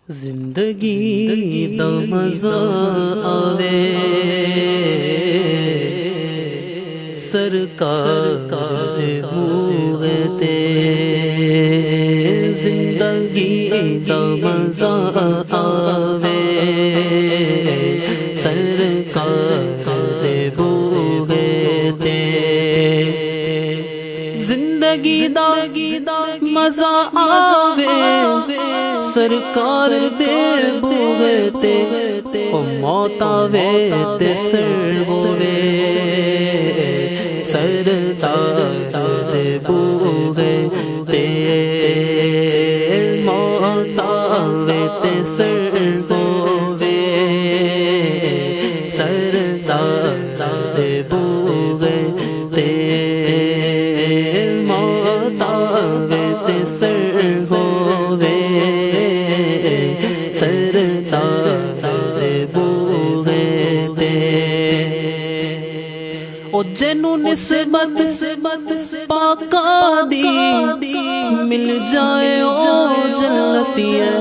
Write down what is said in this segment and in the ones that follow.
زندگی دا مزہ آوے سرکار دے بوئے تے، زندگی دا مزہ آوے سرکار دے بوئے تے، زندگی دا مزہ آوے سرکار دے بوئے تے، او موت آوے تے سر بوئے سرکار دے بوئے تے، موت آوے تے سر بوئے سرکار دے بوئے تے، موت آوے تے سر بوئے جنوں نسبت پاکاں دی مل جائے او جنتی ہے،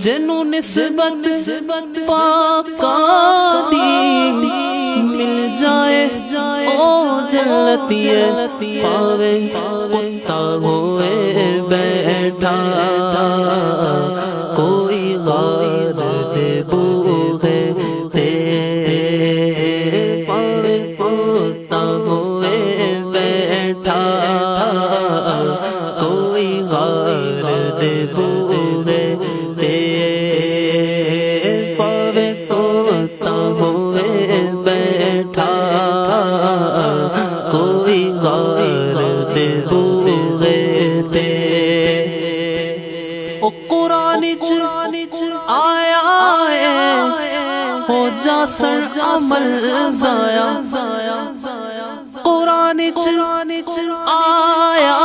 جنوں نسبت پاکاں دی مل جائے او جنتی ہے، پاوے کتا ہوئے بیٹھا کوئی غار دے بوئے تے، کوئی غار دے بوئے تے، پاوے کتا ہوئے بیٹھا کوئی غار دے بوئے تے، او قرآن چ آیا ہے ہو جا سر عمل ضائع، قرآن چ آیا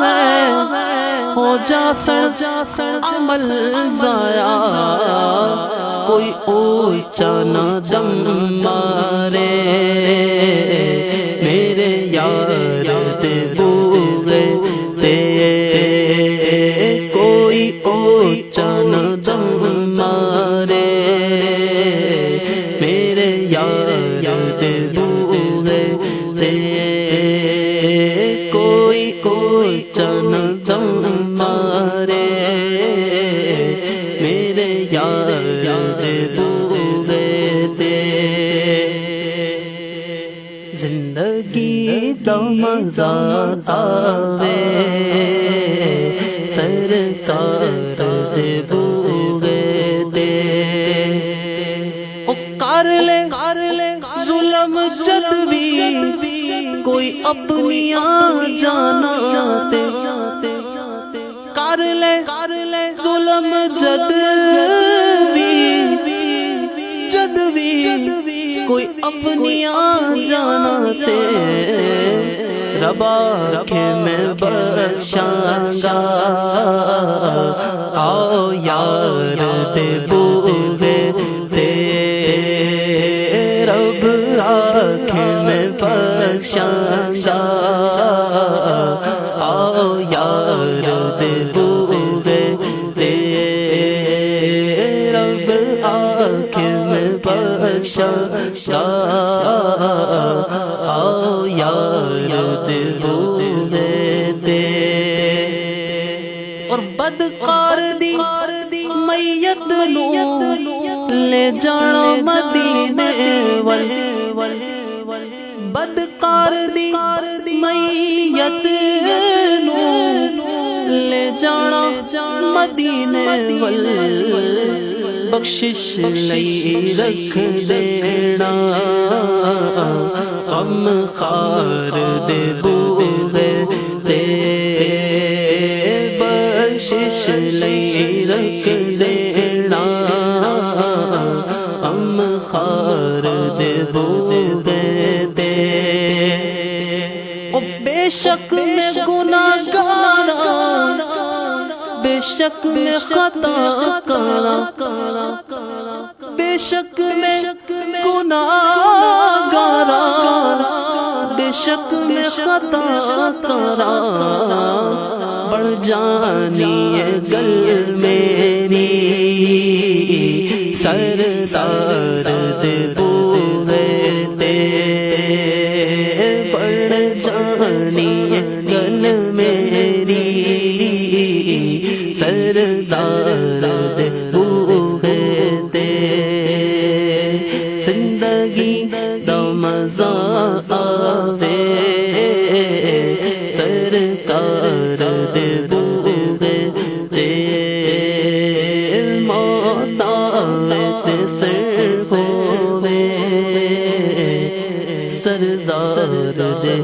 ہے ہو جا سر عمل ضائع، کوئی اونچا نہ دم مارے میرے یار دے بوئے تے، کوئی اونچا نہ دم مارے میرے یار دے بوئے تے، کوئی اونچا نہ دم مارے میرے یار دے بوئے تے، زندگی دا مزہ آوے سرکار دے بوئے تے، او کر لے ظلم جد بھی کوئی اپنیاں جانا تے، کر لے ظلم جد بھی کوئی اپنیاں جانا تے، ربا کے میں بخشاں گا آؤ یار دے بوئے تے، رب راکھے میں بخشاں گا آؤ یار دے بوئے تے، رب آکھے میں بخشاں گا آؤ یار دے بوئے تے، اور بدکار دی میت نو لے جانا مدینے ول، بدکار دی میت نو لے جانا مدینے ول، بخشش لئی رکھ دینا غم خار دے بوئے تے، بخشش لئی رکھ دینا غم خار دے بوئے تے، او بے شک میں گناہگار، بے شک میں خطا کارا، بے شک میں گناہگار، بے شک میں خطا کارا، پڑ جانی ہے گل میری سردار دے بوئے تے پڑ جانی ہے گل میری سردار دے بوئے تے زندگی دا مزہ آوے سرکار دے بوئے تے موت آوے تے سر ہووے سردار دے